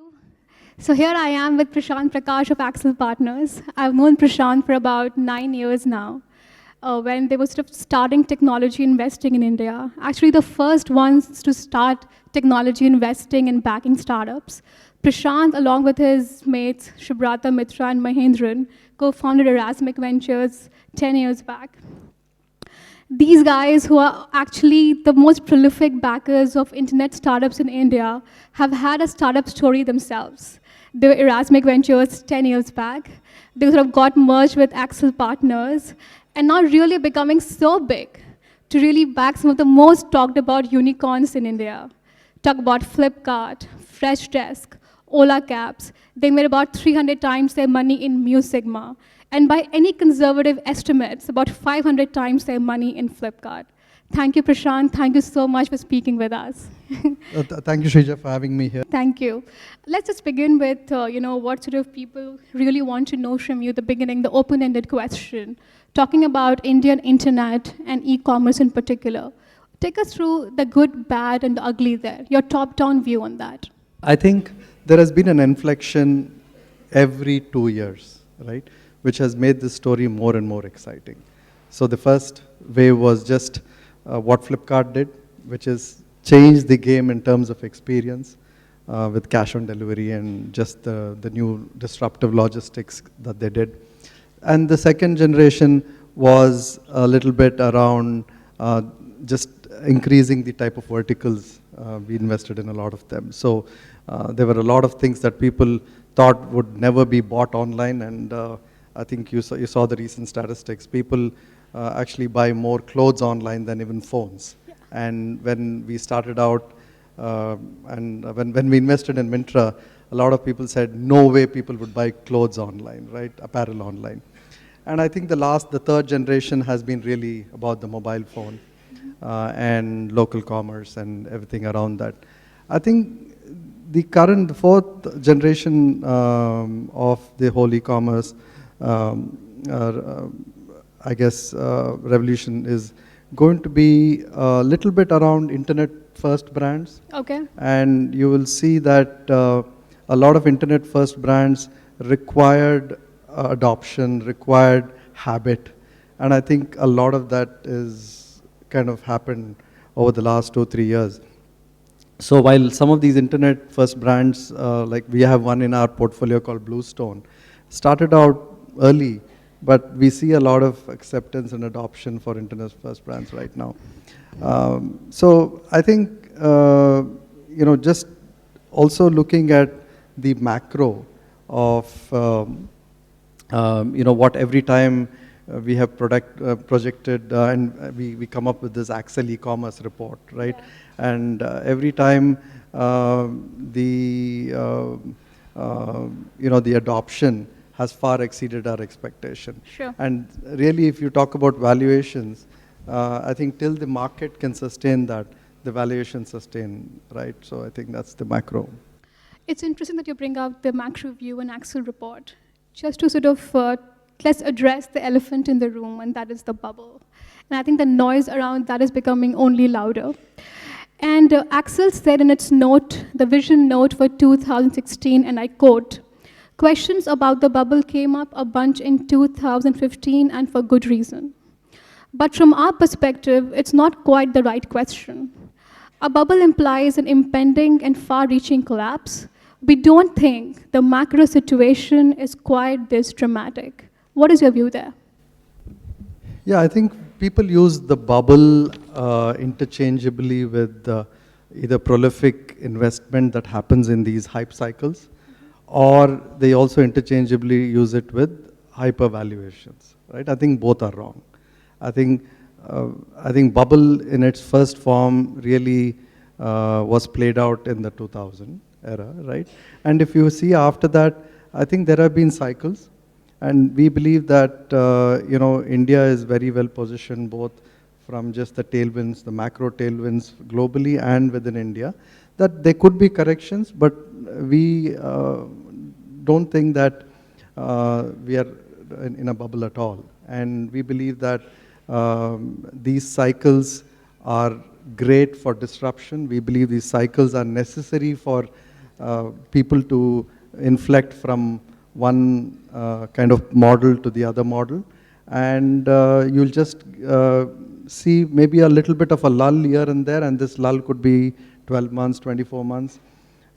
you. So here I am with Prashanth Prakash of Accel Partners. I've known Prashanth for about 9 years now, when they were sort of starting technology investing in India. Actually, the first ones to start technology investing and backing startups. Prashanth, along with his mates Subrata Mitra and Mahendran, co-founded Erasmic Ventures 10 years back. These guys, who are actually the most prolific backers of internet startups in India, have had a startup story themselves. They were Erasmic Ventures 10 years back. They sort of got merged with Accel Partners, and now really becoming so big to really back some of the most talked about unicorns in India. Talk about Flipkart, Freshdesk, Ola Cabs. They made about 300 times their money in Mu Sigma. And by any conservative estimates, about 500 times their money in Flipkart. Thank you, Prashanth. Thank you so much for speaking with us. Thank you, Shrija, for having me here. Thank you. Let's just begin with, what sort of people really want to know from you, the beginning, the open-ended question, talking about Indian internet and e-commerce in particular. Take us through the good, bad, and the ugly there, your top-down view on that. I think there has been an inflection every 2 years, right, which has made this story more and more exciting. So the first wave was just what Flipkart did, which is change the game in terms of experience with cash on delivery and just the new disruptive logistics that they did. And the second generation was a little bit around just increasing the type of verticals. We invested in a lot of them. So there were a lot of things that people thought would never be bought online, and I think you saw the recent statistics. People actually buy more clothes online than even phones. Yeah. And when we started out, and when we invested in Myntra, a lot of people said, no way people would buy clothes online, right? Apparel online. And I think the third generation has been really about the mobile phone and local commerce and everything around that. I think the fourth generation of the whole e-commerce revolution is going to be a little bit around internet-first brands. Okay. And you will see that a lot of internet-first brands required adoption, required habit. And I think a lot of that is kind of happened over the last 2-3 years. So while some of these internet-first brands, like we have one in our portfolio called Bluestone, started out early, but we see a lot of acceptance and adoption for internet-first brands right now. So I think, just also looking at the macro of, what every time we have projected, and we come up with this Accel E-commerce report, right? Yeah. And every time the adoption has far exceeded our expectation. Sure. And really, if you talk about valuations, I think till the market can sustain that, the valuation sustain, right? So I think that's the macro. It's interesting that you bring out the macro view and Accel report. Just to sort of, let's address the elephant in the room, and that is the bubble. And I think the noise around that is becoming only louder. And Accel said in its note, the vision note for 2016, and I quote, "Questions about the bubble came up a bunch in 2015, and for good reason. But from our perspective, it's not quite the right question. A bubble implies an impending and far-reaching collapse. We don't think the macro situation is quite this dramatic." What is your view there? Yeah, I think people use the bubble interchangeably with either prolific investment that happens in these hype cycles, or they also interchangeably use it with hyper valuations, right? I think both are wrong. I think bubble in its first form really was played out in the 2000 era, right? And if you see after that, I think there have been cycles, and we believe that India is very well positioned both from just the tailwinds, the macro tailwinds globally and within India, that there could be corrections, but we don't think that we are in a bubble at all. And we believe that these cycles are great for disruption. We believe these cycles are necessary for people to inflect from one kind of model to the other model. And you'll just see maybe a little bit of a lull here and there, and this lull could be 12 months, 24 months.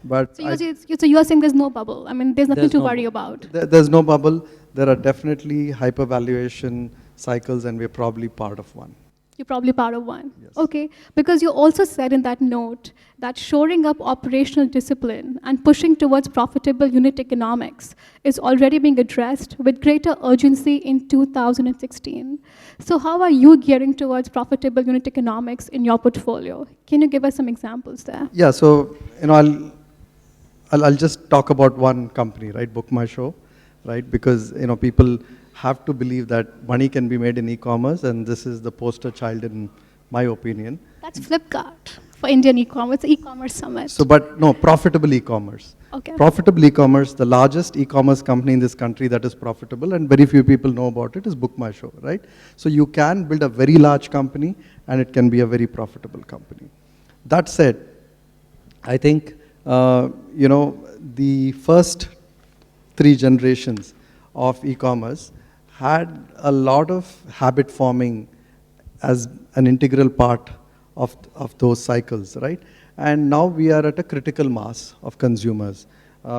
But so you're saying there's no bubble. I mean, there's nothing to worry about. There's no bubble. There are definitely hypervaluation cycles, and we're probably part of one. You're probably part of one. Yes. Okay, because you also said in that note that shoring up operational discipline and pushing towards profitable unit economics is already being addressed with greater urgency in 2016. So how are you gearing towards profitable unit economics in your portfolio? Can you give us some examples there? Yeah, so I'll just talk about one company, right? Book My Show, right? Because people have to believe that money can be made in e-commerce, and this is the poster child in my opinion. That's Flipkart for Indian e-commerce, e-commerce summit. So, but no, profitable e-commerce. Okay. Profitable e-commerce, the largest e-commerce company in this country that is profitable, and very few people know about it, is Book My Show, right? So you can build a very large company, and it can be a very profitable company. That said, I think, the first 3 generations of e-commerce had a lot of habit forming as an integral part of those cycles, right? And now we are at a critical mass of consumers.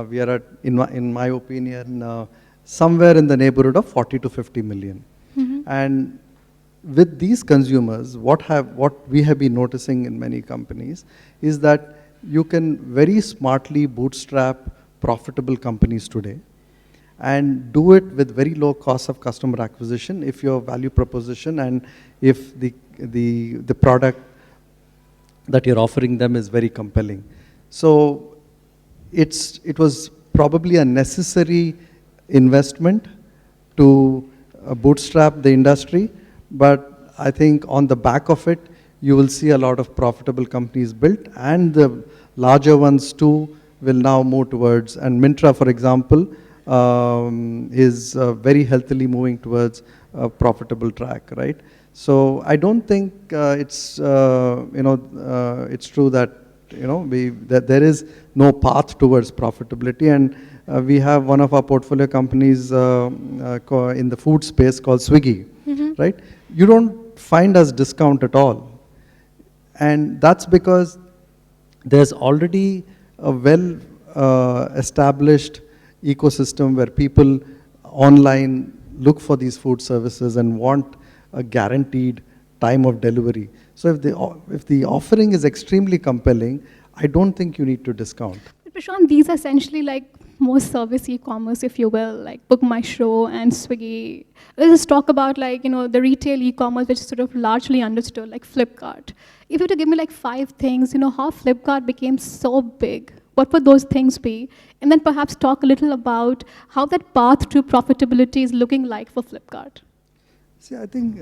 We are at, in my opinion, somewhere in the neighborhood of 40 to 50 million. Mm-hmm. And with these consumers, what we have been noticing in many companies is that you can very smartly bootstrap profitable companies today and do it with very low cost of customer acquisition if your value proposition and if the product that you're offering them is very compelling. So it was probably a necessary investment to bootstrap the industry, but I think on the back of it, you will see a lot of profitable companies built, and the larger ones too will now move towards, and Myntra, for example, is very healthily moving towards a profitable track, right? So I don't think it's it's true that that there is no path towards profitability, and we have one of our portfolio companies in the food space called Swiggy, mm-hmm. right? You don't find us discount at all, and that's because there's already a well established ecosystem where people online look for these food services and want a guaranteed time of delivery. So if the offering is extremely compelling, I don't think you need to discount. But Prashanth, these are essentially like more service e-commerce, if you will, like Book My Show and Swiggy. Let's just talk about the retail e-commerce, which is sort of largely understood, like Flipkart. If you were to give me like 5 things, how Flipkart became so big, what would those things be? And then perhaps talk a little about how that path to profitability is looking like for Flipkart. See, I think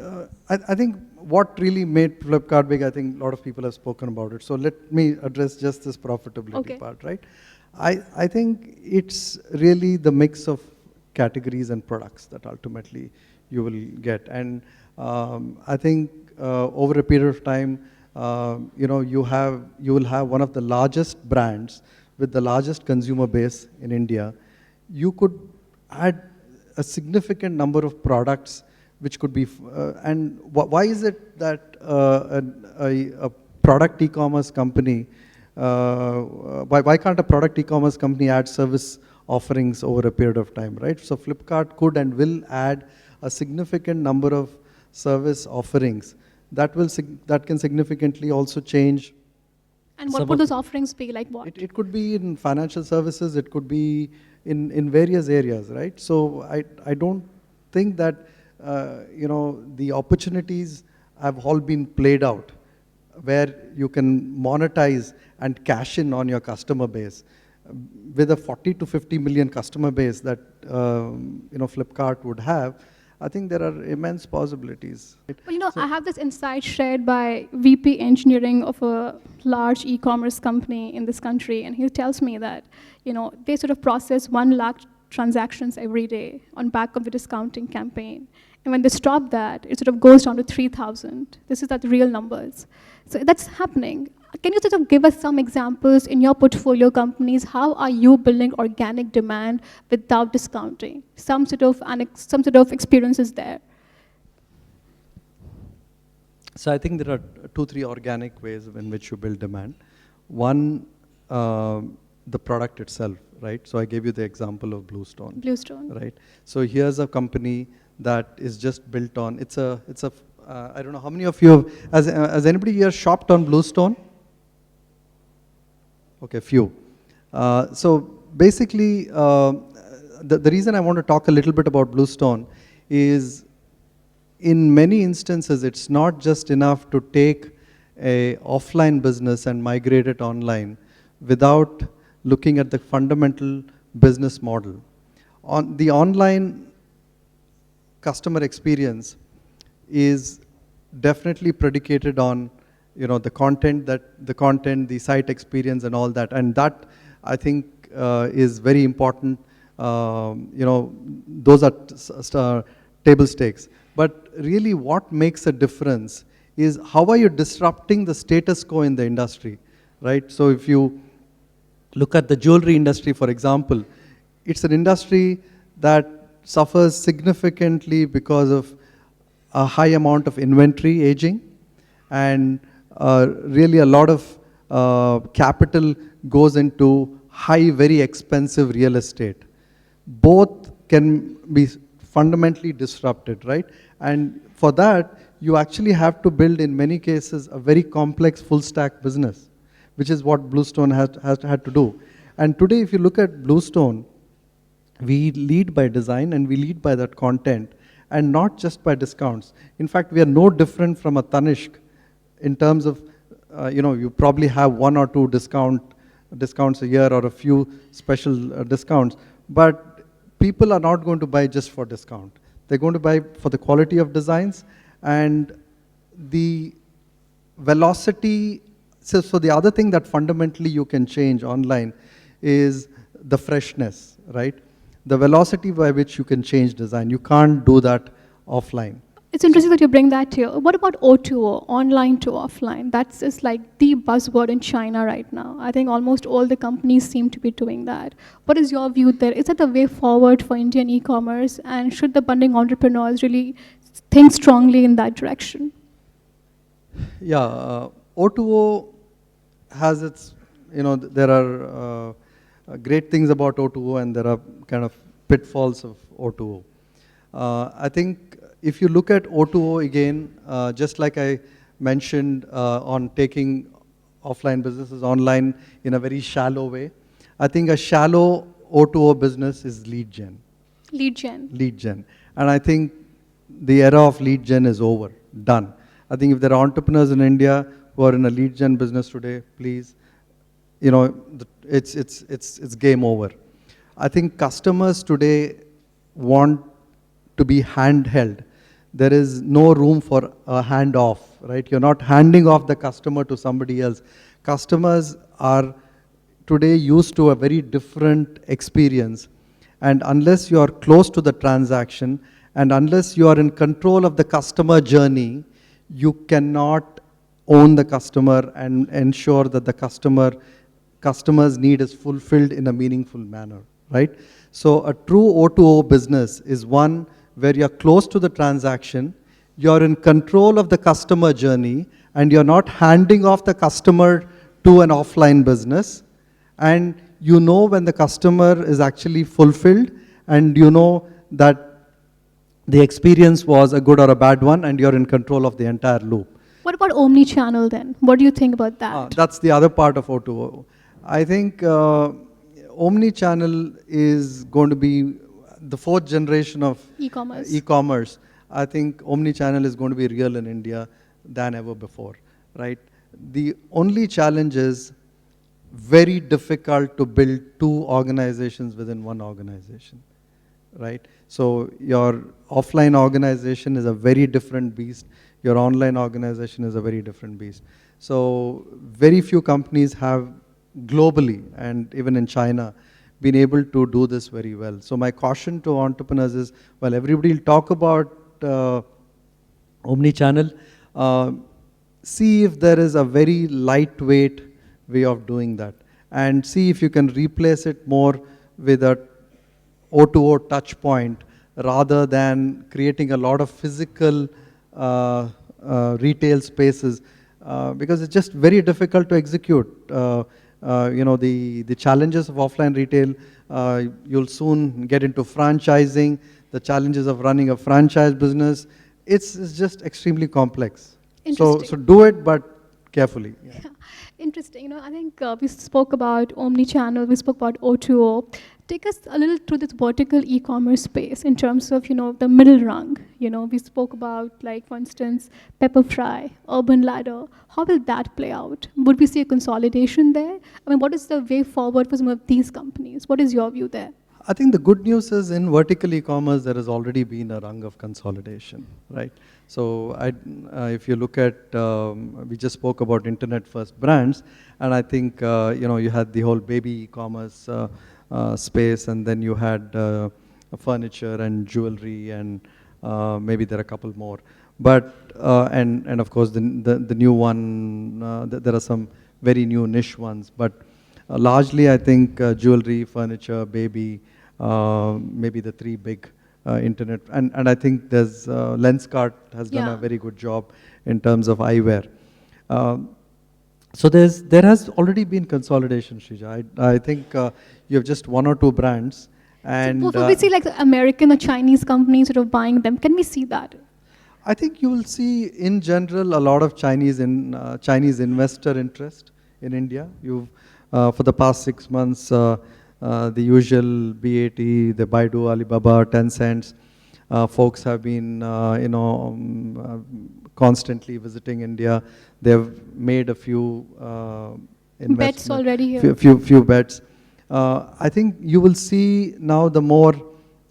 what really made Flipkart big, I think a lot of people have spoken about it. So let me address just this profitability part, right? I think it's really the mix of categories and products that ultimately you will get. And I think over a period of time, you will have one of the largest brands with the largest consumer base in India. You could add a significant number of products which could be, and why is it that a product e-commerce company, why can't a product e-commerce company add service offerings over a period of time, right? So Flipkart could and will add a significant number of service offerings that can significantly also change. And what would those offerings be, like what? It could be in financial services, it could be in various areas, right? So I don't think that the opportunities have all been played out where you can monetize and cash in on your customer base. With a 40 to 50 million customer base that Flipkart would have, I think there are immense possibilities. Well, I have this insight shared by VP engineering of a large e-commerce company in this country, and he tells me that they sort of process 1 lakh transactions every day on back of the discounting campaign. And when they stop that, it sort of goes down to 3,000. This is at the real numbers. So that's happening. Can you sort of give us some examples in your portfolio companies? How are you building organic demand without discounting? Some sort of experiences there. So I think there are 2-3 organic ways in which you build demand. One, the product itself, right? So I gave you the example of Bluestone. Bluestone. Right. So here's a company that is just built on, I don't know how many of you has anybody here shopped on Bluestone? Okay, few. So basically, the reason I want to talk a little bit about Bluestone is in many instances, it's not just enough to take a offline business and migrate it online without looking at the fundamental business model. On the online customer experience is definitely predicated on the content, the site experience and all that, and that I think is very important. Those are table stakes. But really, what makes a difference is how are you disrupting the status quo in the industry, right? So if you look at the jewelry industry, for example, it's an industry that suffers significantly because of a high amount of inventory aging, and really a lot of capital goes into high, very expensive real estate. Both can be fundamentally disrupted, right? And for that, you actually have to build, in many cases, a very complex full stack business, which is what Bluestone had to do. And today, if you look at Bluestone, we lead by design and we lead by that content, and not just by discounts. In fact, we are no different from a Tanishq in terms of, you probably have 1 or 2 discounts a year or a few special discounts, but people are not going to buy just for discount. They're going to buy for the quality of designs and the velocity. So the other thing that fundamentally you can change online is the freshness, right? The velocity by which you can change design. You can't do that offline. It's interesting that you bring that here. What about O2O, online to offline? That's just like the buzzword in China right now. I think almost all the companies seem to be doing that. What is your view there? Is that the way forward for Indian e-commerce? And should the budding entrepreneurs really think strongly in that direction? Yeah, O2O has its, there are great things about O2O and there are kind of pitfalls of O2O. I think if you look at O2O again, just like I mentioned on taking offline businesses online in a very shallow way, I think a shallow O2O business is lead gen. Lead gen. Lead gen. And I think the era of lead gen is over, done. I think if there are entrepreneurs in India who are in a lead gen business today, please, it's game over. I think customers today want to be handheld. There is no room for a handoff, right? You're not handing off the customer to somebody else. Customers are today used to a very different experience. And unless you are close to the transaction and unless you are in control of the customer journey, you cannot own the customer and ensure that the customer's need is fulfilled in a meaningful manner, right? So a true O2O business is one where you're close to the transaction, you're in control of the customer journey, and you're not handing off the customer to an offline business, and you know when the customer is actually fulfilled, and you know that the experience was a good or a bad one, and you're in control of the entire loop. What about omni-channel then? What do you think about that? That's the other part of O2O. I think omni-channel is going to be the 4th generation of e-commerce. I think omni-channel is going to be real in India than ever before, right? The only challenge is very difficult to build 2 organizations within one organization, right? So your offline organization is a very different beast. Your online organization is a very different beast. So very few companies have globally and even in China been able to do this very well. So my caution to entrepreneurs is, well, everybody will talk about omni-channel. see if there is a very lightweight way of doing that, and see if you can replace it more with a O2O touch point rather than creating a lot of physical retail spaces, because it's just very difficult to execute. The challenges of offline retail, you'll soon get into franchising, the challenges of running a franchise business. It's just extremely complex. So do it, but carefully. Yeah. Interesting. I think we spoke about omni-channel, we spoke about O2O. Take us a little through this vertical e-commerce space in terms of, the middle rung. We spoke about, like, for instance, Pepperfry, Urban Ladder. How will that play out? Would we see a consolidation there? I mean, what is the way forward for some of these companies? What is your view there? I think the good news is in vertical e-commerce, there has already been a rung of consolidation, right? So if you look at, we just spoke about internet-first brands, and I think, you had the whole baby e-commerce space, and then you had furniture and jewelry, and maybe there are a couple more. But, and of course, the new one, there are some very new niche ones, but largely I think jewelry, furniture, baby, maybe the three big internet, and I think there's Lenskart has done a very good job in terms of eyewear. So there has already been consolidation, Shrija. I think you have just one or two brands, and so will we see like American or Chinese companies sort of buying them? Can we see that? I think you will see in general a lot of Chinese investor interest in India. For the past 6 months, the usual BAT, the Baidu, Alibaba, Tencent, folks have been, constantly visiting India. They've made a few bets already here. Few bets. I think you will see now the more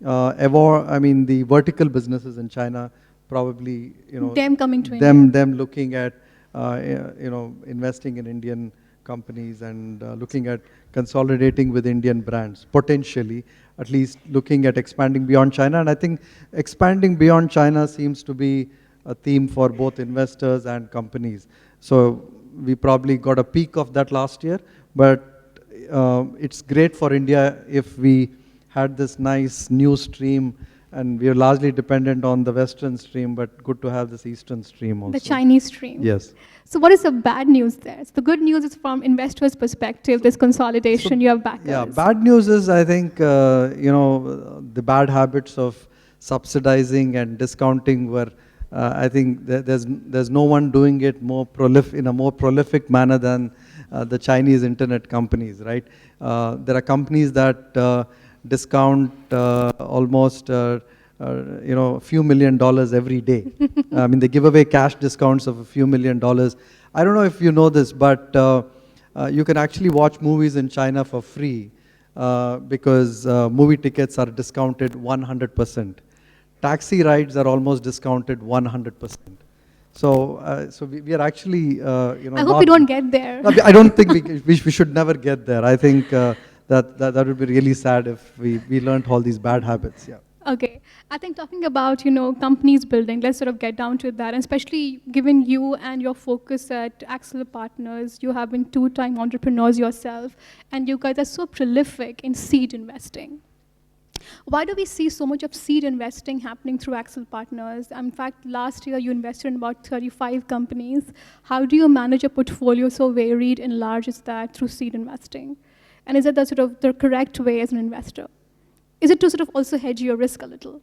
the vertical businesses in China probably, them coming to India. Them looking at, investing in Indian companies and looking at consolidating with Indian brands, potentially, at least looking at expanding beyond China. And I think expanding beyond China seems to be a theme for both investors and companies. So we probably got a peak of that last year, but it's great for India if we had this nice new stream, and we are largely dependent on the Western stream, but good to have this Eastern stream also. The Chinese stream. Yes. So what is the bad news there? So the good news is from investors' perspective, this consolidation, you have backers. Yeah, bad news is I think, the bad habits of subsidizing and discounting were, I think there's no one doing it in a more prolific manner than the Chinese internet companies, right? There are companies that discount almost a few $1 million every day. They give away cash discounts of a few $1 million. I don't know if you know this, but you can actually watch movies in China for free because movie tickets are discounted 100%. Taxi rides are almost discounted 100%. So we are actually, I hope we don't get there. No, I don't think we should never get there. I think that would be really sad if we learned all these bad habits. Yeah. Okay, I think talking about, companies building, let's sort of get down to that, and especially given you and your focus at Accel Partners, you have been 2-time entrepreneurs yourself, and you guys are so prolific in seed investing. Why do we see so much of seed investing happening through Accel Partners? In fact, last year you invested in about 35 companies. How do you manage a portfolio so varied and large as that through seed investing? And is it the correct way as an investor? Is it to sort of also hedge your risk a little?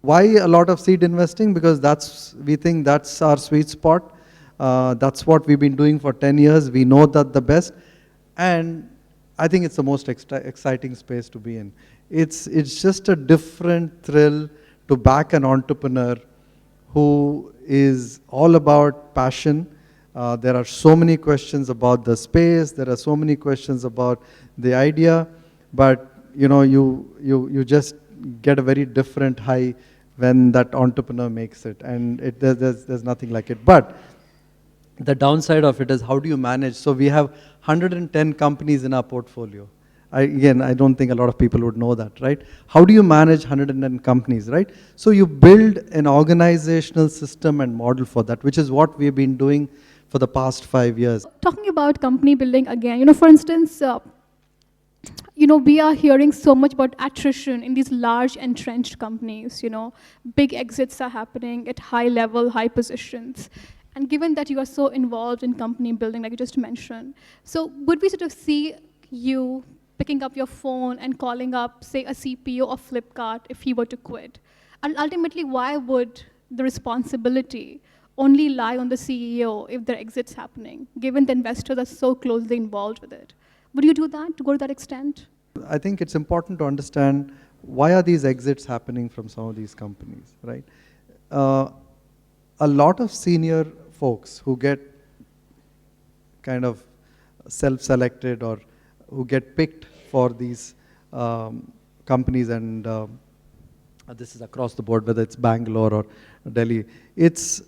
Why a lot of seed investing? Because we think that's our sweet spot. That's what we've been doing for 10 years. We know that the best. And I think it's the most exciting space to be in. It's just a different thrill to back an entrepreneur who is all about passion. There are so many questions about the space. There are so many questions about the idea. But you just get a very different high when that entrepreneur makes it, and there's nothing like it. But the downside of it is, how do you manage? So we have 110 companies in our portfolio. I don't think a lot of people would know that, right? How do you manage 110 companies, right? So you build an organizational system and model for that, which is what we've been doing for the past 5 years. Talking about company building again, for instance, we are hearing so much about attrition in these large entrenched companies, big exits are happening at high level, high positions. And given that you are so involved in company building, like you just mentioned, so would we sort of see you picking up your phone and calling up, say, a CPO of Flipkart if he were to quit? And ultimately, why would the responsibility only lie on the CEO if there are exits happening, given the investors are so closely involved with it? Would you do that, to go to that extent? I think it's important to understand why are these exits happening from some of these companies, right? A lot of senior folks who get kind of self-selected or who get picked for these companies, and this is across the board, whether it's Bangalore or Delhi, it's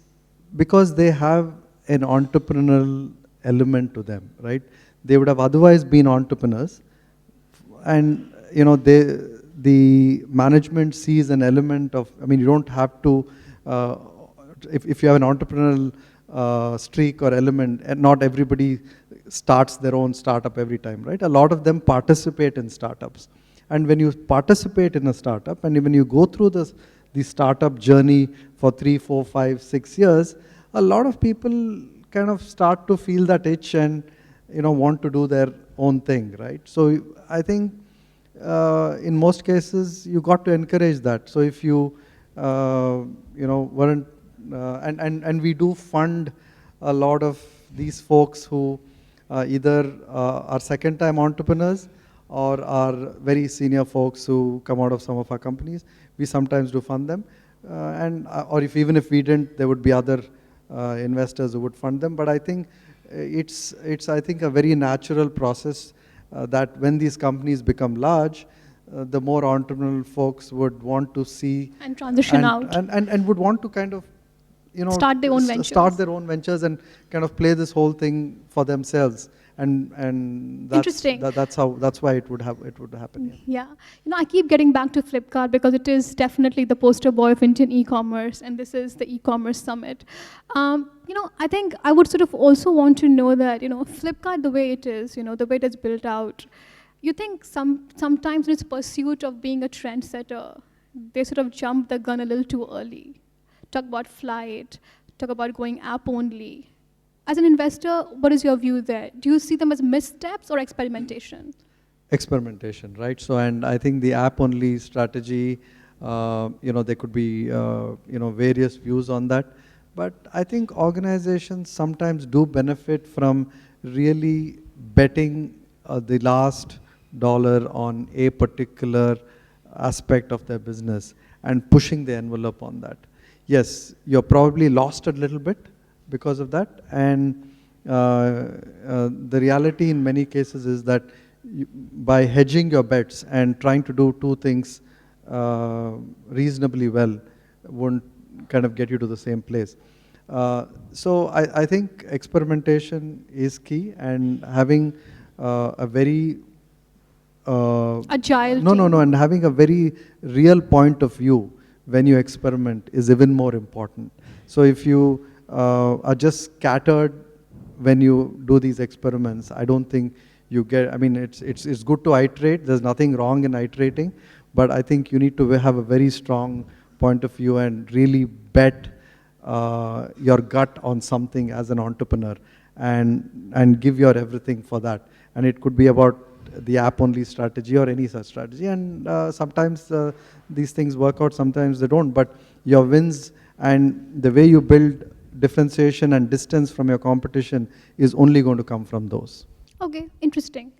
because they have an entrepreneurial element to them, right? They would have otherwise been entrepreneurs, and the management sees an element of, you don't have to, if you have an entrepreneurial streak or element, and not everybody starts their own startup every time, right? A lot of them participate in startups. And when you participate in a startup, and when you go through the startup journey for 3, 4, 5, 6 years, a lot of people kind of start to feel that itch and want to do their own thing, right? So I think in most cases you got to encourage that. So if you weren't, and we do fund a lot of these folks who either are second-time entrepreneurs or are very senior folks who come out of some of our companies. We sometimes do fund them, or even if we didn't, there would be other investors who would fund them. But I think it's I think a very natural process that when these companies become large, the more entrepreneurial folks would want to see and transition out and would want to kind of start their own ventures. Start their own ventures and kind of play this whole thing for themselves. And that's, interesting. That's why it would happen. Yeah. I keep getting back to Flipkart because it is definitely the poster boy of Indian e-commerce, and this is the e-commerce summit. I think I would sort of also want to know that, Flipkart, the way it is, the way it is built out, you think sometimes in its pursuit of being a trendsetter, they sort of jump the gun a little too early. Talk about flight, talk about going app only. As an investor, what is your view there? Do you see them as missteps or experimentation? Experimentation, right? So, and I think the app-only strategy, there could be, various views on that. But I think organizations sometimes do benefit from really betting the last dollar on a particular aspect of their business and pushing the envelope on that. Yes, you're probably lost a little bit because of that, and the reality in many cases is that by hedging your bets and trying to do two things reasonably well won't kind of get you to the same place. So I think experimentation is key, and having a very agile no, and having a very real point of view when you experiment is even more important. So if you are just scattered when you do these experiments, I don't think you get, it's good to iterate, there's nothing wrong in iterating, but I think you need to have a very strong point of view and really bet your gut on something as an entrepreneur and give your everything for that. And it could be about the app-only strategy or any such strategy, and sometimes these things work out, sometimes they don't, but your wins and the way you build differentiation and distance from your competition is only going to come from those. Okay, interesting.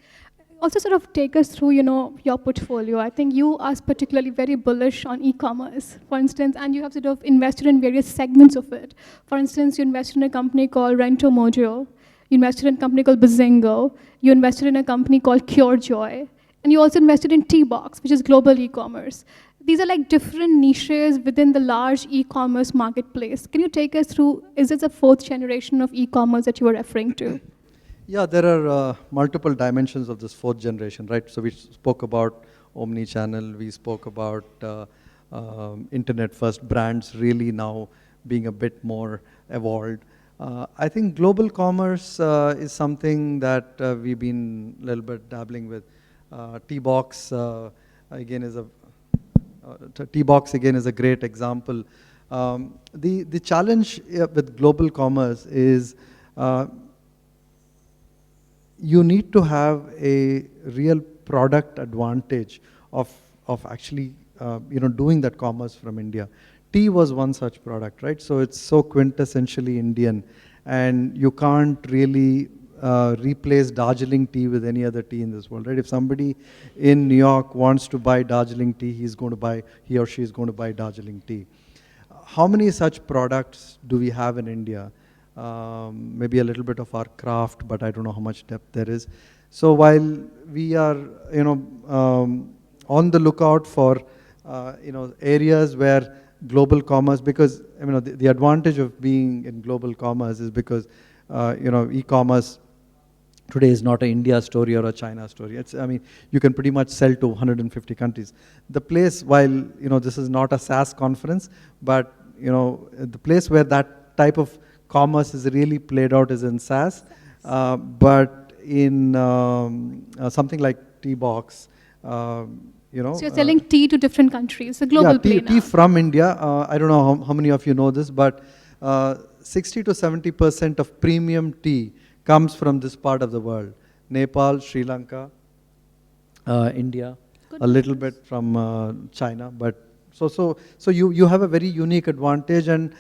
Also sort of take us through, your portfolio. I think you are particularly very bullish on e-commerce, for instance, and you have sort of invested in various segments of it. For instance, you invested in a company called Rento Mojo, you invested in a company called Bazingo, you invested in a company called CureJoy, and you also invested in T-Box, which is global e-commerce. These are like different niches within the large e-commerce marketplace. Can you take us through, is this a fourth generation of e-commerce that you were referring to? Yeah, there are multiple dimensions of this fourth generation, right? So we spoke about omni-channel, we spoke about internet-first brands really now being a bit more evolved. I think global commerce is something that we've been a little bit dabbling with. T-Box again is a T-Box again is a great example. The challenge with global commerce is you need to have a real product advantage of actually doing that commerce from India. Tea was one such product, right? So it's so quintessentially Indian, and you can't really replace Darjeeling tea with any other tea in this world, right? If somebody in New York wants to buy Darjeeling tea, he or she is going to buy Darjeeling tea. How many such products do we have in India? Maybe a little bit of our craft, but I don't know how much depth there is. So while we are, on the lookout for, areas where global commerce, because the advantage of being in global commerce is because e-commerce today is not an India story or a China story. You can pretty much sell to 150 countries. The place, while this is not a SaaS conference, but the place where that type of commerce is really played out is in SaaS, but in something like T-Box, So you're selling tea to different countries, a global play now. Tea from India. I don't know how many of you know this, but 60 to 70% of premium tea comes from this part of the world. Nepal, Sri Lanka, India, a little bit from China. But so you have a very unique advantage, and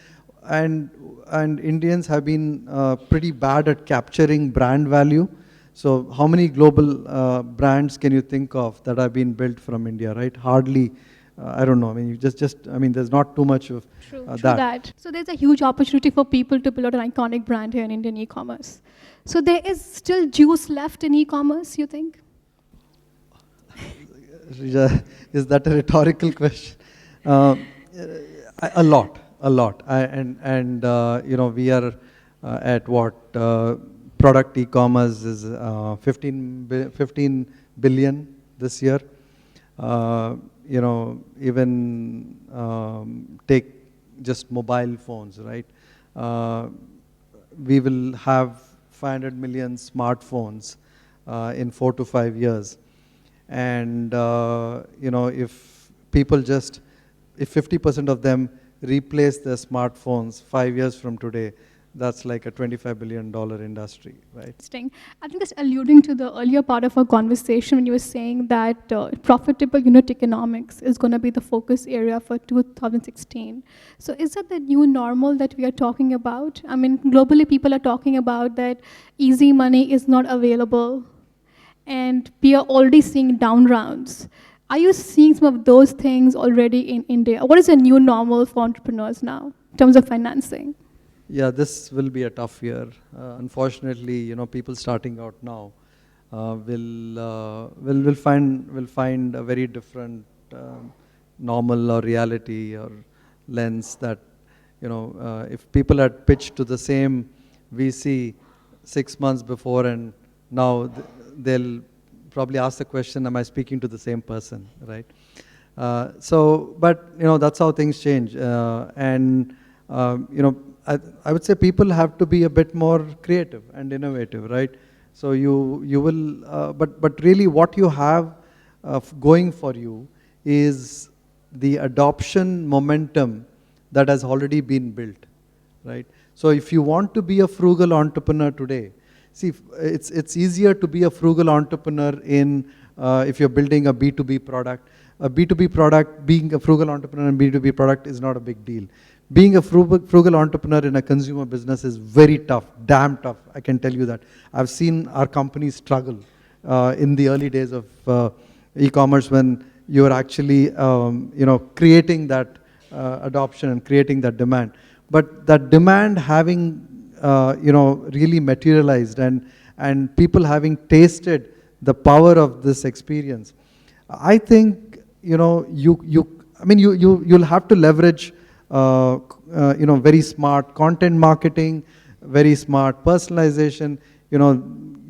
Indians have been pretty bad at capturing brand value. So how many global brands can you think of that have been built from India, right? Hardly. I don't know. There's not too much of True that. So there's a huge opportunity for people to build out an iconic brand here in Indian e-commerce. So there is still juice left in e-commerce, you think? Is that a rhetorical question? A lot. We are at what? Product e-commerce is 15 billion this year. Even take just mobile phones, right? We will have 500 million smartphones in 4 to 5 years. And, if 50% of them replace their smartphones 5 years from today, that's like a $25 billion industry, right? Interesting. I think that's alluding to the earlier part of our conversation when you were saying that profitable unit economics is going to be the focus area for 2016. So is that the new normal that we are talking about? Globally people are talking about that easy money is not available, and we are already seeing down rounds. Are you seeing some of those things already in India? What is the new normal for entrepreneurs now in terms of financing? Yeah, this will be a tough year. Unfortunately, people starting out now will find a very different normal or reality or lens that if people had pitched to the same VC 6 months before and now they'll probably ask the question, am I speaking to the same person, right? But that's how things change, I would say people have to be a bit more creative and innovative, right? So you will, but really what you have going for you is the adoption momentum that has already been built, right? So if you want to be a frugal entrepreneur today, see, it's easier to be a frugal entrepreneur if you're building a B2B product. A B2B product, being a frugal entrepreneur in B2B product is not a big deal. Being a frugal entrepreneur in a consumer business is very tough, damn tough, I can tell you that. I've seen our companies struggle in the early days of e-commerce when you're actually creating that adoption and creating that demand. But that demand having really materialized and people having tasted the power of this experience, I think you'll have to leverage very smart content marketing, very smart personalization.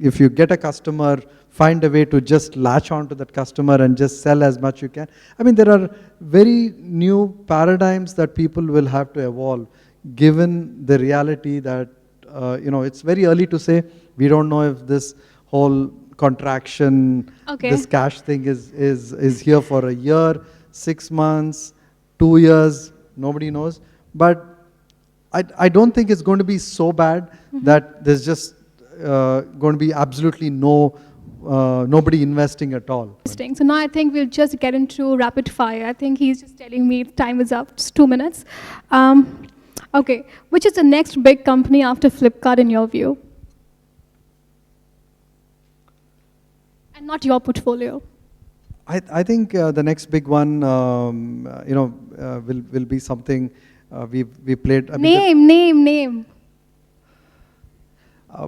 If you get a customer, find a way to just latch onto that customer and just sell as much you can. There are very new paradigms that people will have to evolve given the reality that it's very early to say. We don't know if this whole contraction, this cash thing is here for a year, 6 months, 2 years, nobody knows. But I don't think it's going to be so bad that there's just going to be absolutely nobody investing at all. Interesting. So now I think we'll just get into rapid fire. I think he's just telling me time is up, just 2 minutes. Okay, which is the next big company after Flipkart in your view? And not your portfolio. I think the next big one, will be something we played. Name.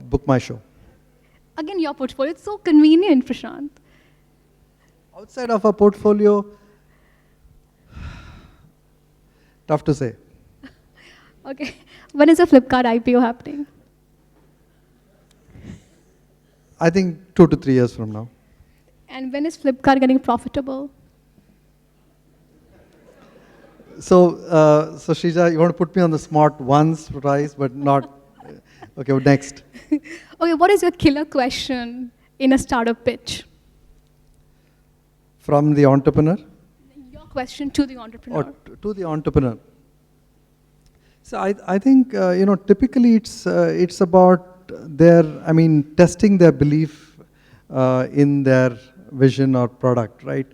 Book My Show. Again, your portfolio. It's so convenient, Prashanth. Outside of our portfolio, tough to say. Okay. When is the Flipkart IPO happening? I think 2 to 3 years from now. And when is Flipkart getting profitable? So Shrija, you want to put me on the spot once, twice, but not. Okay, next. Okay, what is your killer question in a startup pitch? From the entrepreneur? Your question to the entrepreneur. Or to the entrepreneur. So I think, typically it's about testing their belief in their vision or product, right?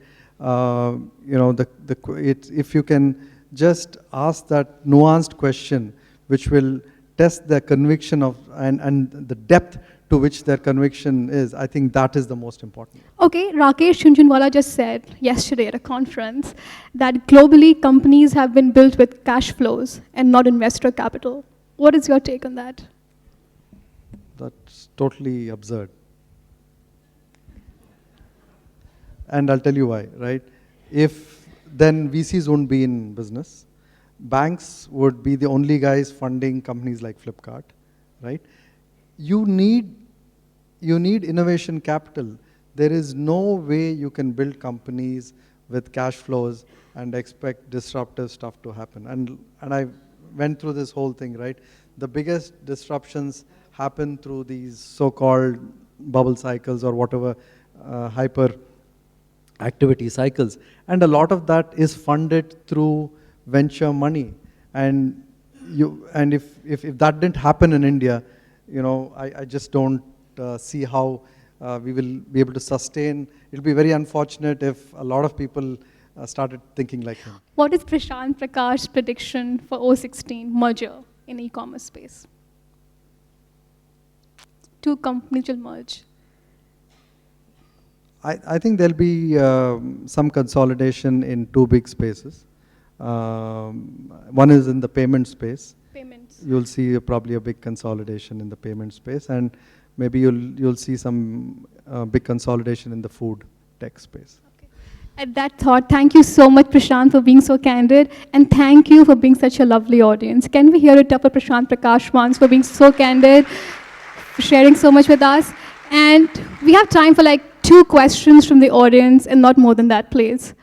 If you can just ask that nuanced question, which will test their conviction of and the depth to which their conviction is, I think that is the most important. Okay, Rakesh Chunchunwala just said yesterday at a conference that globally companies have been built with cash flows and not investor capital. What is your take on that? That's totally absurd. And I'll tell you why, right? If then VCs won't be in business, banks would be the only guys funding companies like Flipkart, right? You need innovation capital. There is no way you can build companies with cash flows and expect disruptive stuff to happen. And I went through this whole thing, right? The biggest disruptions happen through these so-called bubble cycles or whatever hyper activity cycles. And a lot of that is funded through venture money. And if that didn't happen in India, I just don't see how we will be able to sustain. It'll be very unfortunate if a lot of people started thinking like him. What is Prashanth Prakash's prediction for 016 merger in e-commerce space? 2 companies will merge. I think there'll be some consolidation in 2 big spaces. One is in the payment space. Payments. You'll see probably a big consolidation in the payment space, and maybe you'll see some big consolidation in the food tech space. Okay. At that thought, thank you so much, Prashanth, for being so candid, and thank you for being such a lovely audience. Can we hear it up for Prashanth Prakash once for being so candid, for sharing so much with us? And we have time for like 2 questions from the audience and not more than that, please.